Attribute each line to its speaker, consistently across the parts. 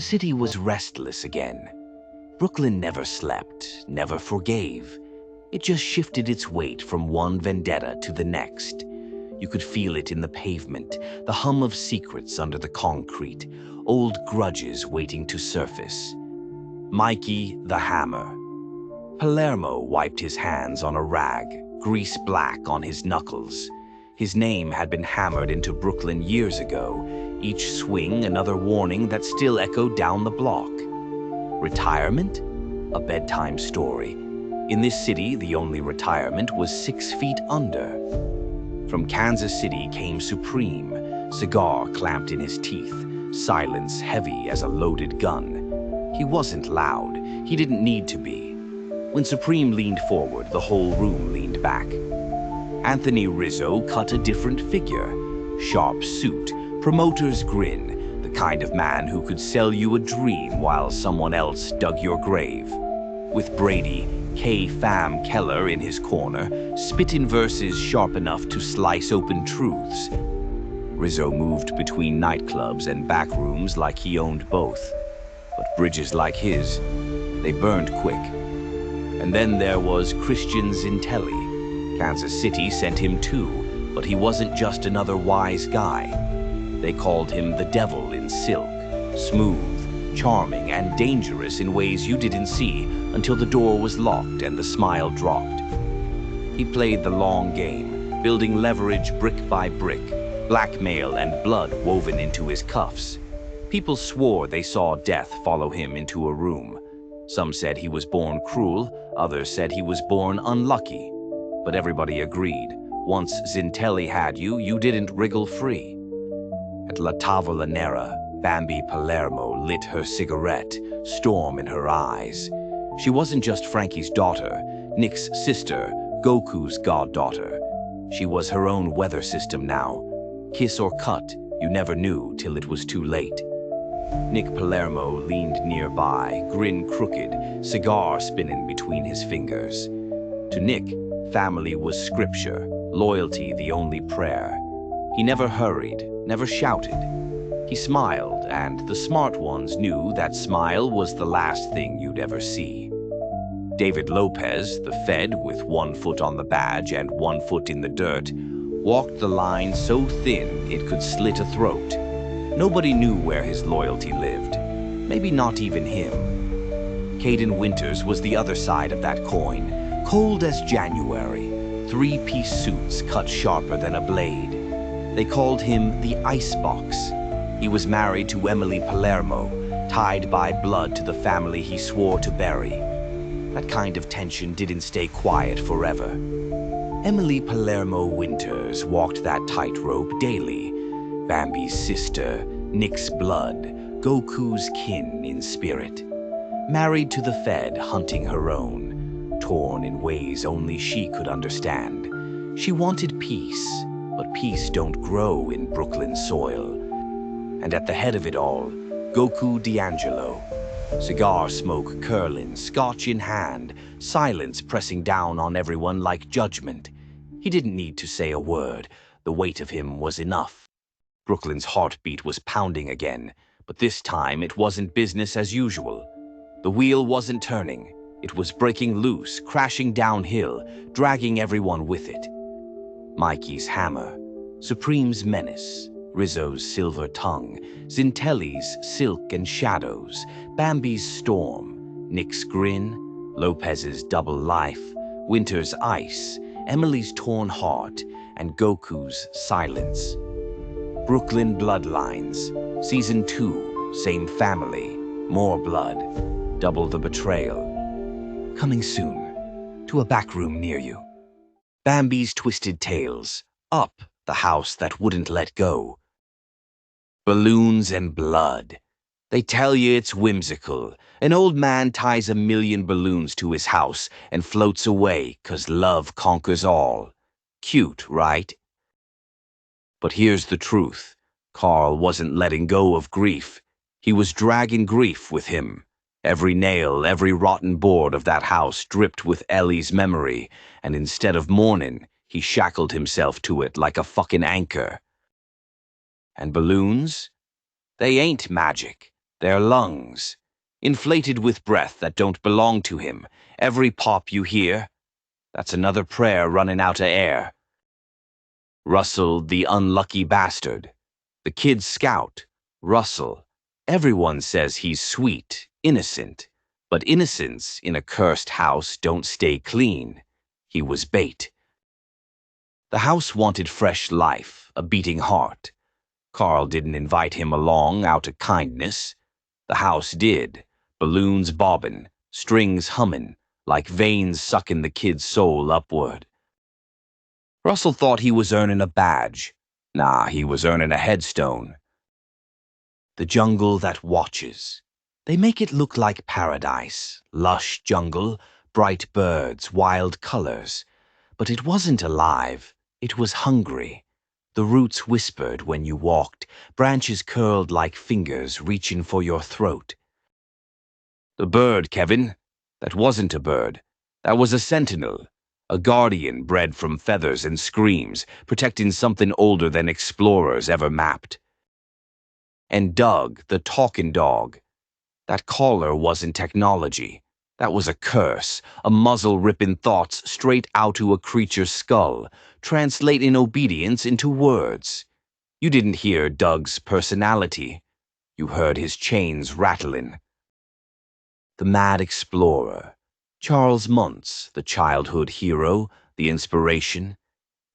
Speaker 1: city was restless again. Brooklyn never slept, never forgave. It just shifted its weight from one vendetta to the next. You could feel it in the pavement, the hum of secrets under the concrete, old grudges waiting to surface. Mikey the Hammer. Palermo wiped his hands on a rag, grease black on his knuckles. His name had been hammered into Brooklyn years ago, each swing another warning that still echoed down the block. Retirement? A bedtime story. In this city, the only retirement was 6 feet under. From Kansas City came Supreme, cigar clamped in his teeth, silence heavy as a loaded gun. He wasn't loud. He didn't need to be. When Supreme leaned forward, the whole room leaned back. Anthony Rizzo cut a different figure. Sharp suit, promoter's grin, the kind of man who could sell you a dream while someone else dug your grave. With Brady, K. Fam Keller in his corner, spitting verses sharp enough to slice open truths. Rizzo moved between nightclubs and back rooms like he owned both. But bridges like his, they burned quick. And then there was Christian Zintelli. Kansas City sent him too, but he wasn't just another wise guy. They called him the devil in silk, smooth, charming, and dangerous in ways you didn't see until the door was locked and the smile dropped. He played the long game, building leverage brick by brick, blackmail and blood woven into his cuffs. People swore they saw death follow him into a room. Some said he was born cruel, others said he was born unlucky. But everybody agreed, once Zintelli had you, you didn't wriggle free. At La Tavola Nera, Bambi Palermo lit her cigarette, storm in her eyes. She wasn't just Frankie's daughter, Nick's sister, Goku's goddaughter. She was her own weather system now. Kiss or cut, you never knew till it was too late. Nick Palermo leaned nearby, grin crooked, cigar spinning between his fingers. To Nick, family was scripture, loyalty the only prayer. He never hurried, never shouted. He smiled, and the smart ones knew that smile was the last thing you'd ever see. David Lopez, the Fed with 1 foot on the badge and 1 foot in the dirt, walked the line so thin it could slit a throat. Nobody knew where his loyalty lived, maybe not even him. Caden Winters was the other side of that coin, cold as January, 3-piece suits cut sharper than a blade. They called him the Icebox. He was married to Emily Palermo, tied by blood to the family he swore to bury. That kind of tension didn't stay quiet forever. Emily Palermo Winters walked that tightrope daily. Bambi's sister, Nick's blood, Goku's kin in spirit. Married to the Fed, hunting her own, torn in ways only she could understand. She wanted peace, but peace don't grow in Brooklyn soil. And at the head of it all, Goku D'Angelo. Cigar smoke curling, scotch in hand, silence pressing down on everyone like judgment. He didn't need to say a word. The weight of him was enough. Brooklyn's heartbeat was pounding again, but this time it wasn't business as usual. The wheel wasn't turning. It was breaking loose, crashing downhill, dragging everyone with it. Mikey's hammer, Supreme's menace, Rizzo's silver tongue, Zintelli's silk and shadows, Bambi's storm, Nick's grin, Lopez's double life, Winter's ice, Emily's torn heart, and Goku's silence. Brooklyn Bloodlines, Season 2, same family, more blood, double the betrayal. Coming soon, to a back room near you. Bambi's Twisted Tales, Up, the house that wouldn't let go. Balloons and blood. They tell you it's whimsical. An old man ties 1,000,000 balloons to his house and floats away 'cause love conquers all. Cute, right? But here's the truth. Carl wasn't letting go of grief. He was dragging grief with him. Every nail, every rotten board of that house dripped with Ellie's memory, and instead of mourning, he shackled himself to it like a fucking anchor. And balloons? They ain't magic. Their lungs, inflated with breath that don't belong to him. Every pop you hear, that's another prayer running out of air. Russell, the unlucky bastard. The kid scout, Russell. Everyone says he's sweet, innocent. But innocents in a cursed house don't stay clean. He was bait. The house wanted fresh life, a beating heart. Carl didn't invite him along out of kindness. The house did, balloons bobbing, strings humming, like veins sucking the kid's soul upward. Russell thought he was earning a badge. Nah, he was earning a headstone. The jungle that watches. They make it look like paradise, lush jungle, bright birds, wild colors. But it wasn't alive. It was hungry. The roots whispered when you walked, branches curled like fingers reaching for your throat. The bird, Kevin. That wasn't a bird. That was a sentinel. A guardian bred from feathers and screams, protecting something older than explorers ever mapped. And Doug, the talking dog. That collar wasn't technology. That was a curse, a muzzle ripping thoughts straight out to a creature's skull, translating obedience into words. You didn't hear Doug's personality. You heard his chains rattling. The mad explorer. Charles Muntz, the childhood hero, the inspiration.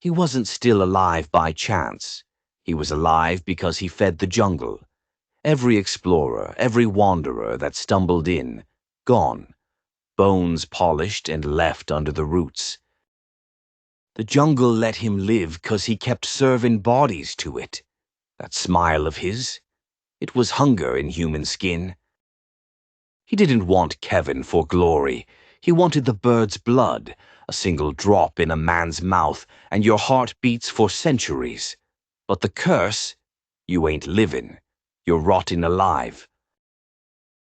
Speaker 1: He wasn't still alive by chance. He was alive because he fed the jungle. Every explorer, every wanderer that stumbled in, gone. Bones polished and left under the roots. The jungle let him live 'cause he kept serving bodies to it. That smile of his, it was hunger in human skin. He didn't want Kevin for glory. He wanted the bird's blood, a single drop in a man's mouth, and your heart beats for centuries. But the curse, you ain't living. You're rotting alive.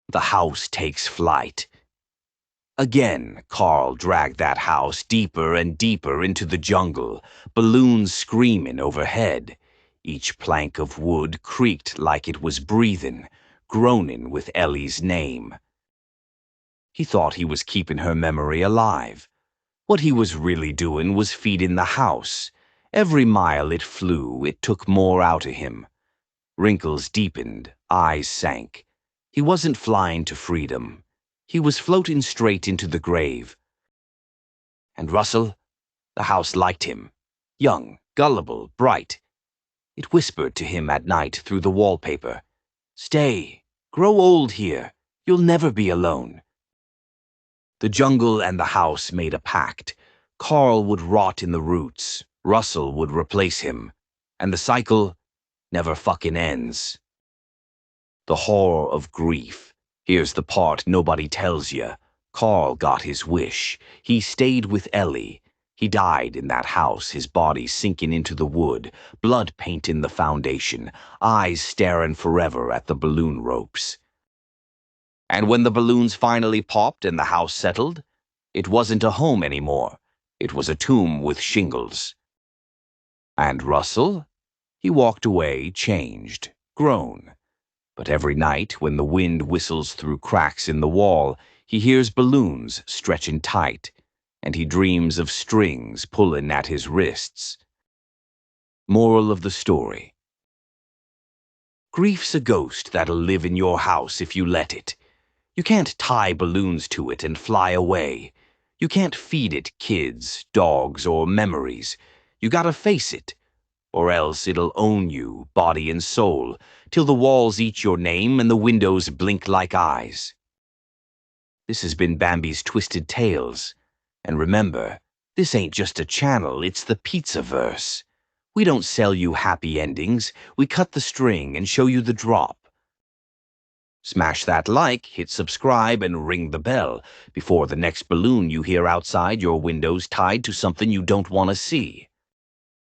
Speaker 1: The house takes flight. Again, Carl dragged that house deeper and deeper into the jungle, balloons screaming overhead. Each plank of wood creaked like it was breathing, groaning with Ellie's name. He thought he was keeping her memory alive. What he was really doing was feeding the house. Every mile it flew, it took more out of him. Wrinkles deepened, eyes sank. He wasn't flying to freedom. He was floating straight into the grave. And Russell? The house liked him. Young, gullible, bright. It whispered to him at night through the wallpaper. Stay. Grow old here. You'll never be alone. The jungle and the house made a pact. Carl would rot in the roots. Russell would replace him. And the cycle never fucking ends. The horror of grief. Here's the part nobody tells you. Carl got his wish. He stayed with Ellie. He died in that house, his body sinking into the wood, blood painting the foundation, eyes staring forever at the balloon ropes. And when the balloons finally popped and the house settled, it wasn't a home anymore. It was a tomb with shingles. And Russell? He walked away, changed, grown. But every night, when the wind whistles through cracks in the wall, he hears balloons stretching tight, and he dreams of strings pulling at his wrists. Moral of the story. Grief's a ghost that'll live in your house if you let it. You can't tie balloons to it and fly away. You can't feed it kids, dogs, or memories. You gotta face it, or else it'll own you, body and soul, till the walls eat your name and the windows blink like eyes. This has been Bambi's Twisted Tales. And remember, this ain't just a channel, it's the pizza-verse. We don't sell you happy endings, we cut the string and show you the drop. Smash that like, hit subscribe, and ring the bell before the next balloon you hear outside your window's tied to something you don't want to see.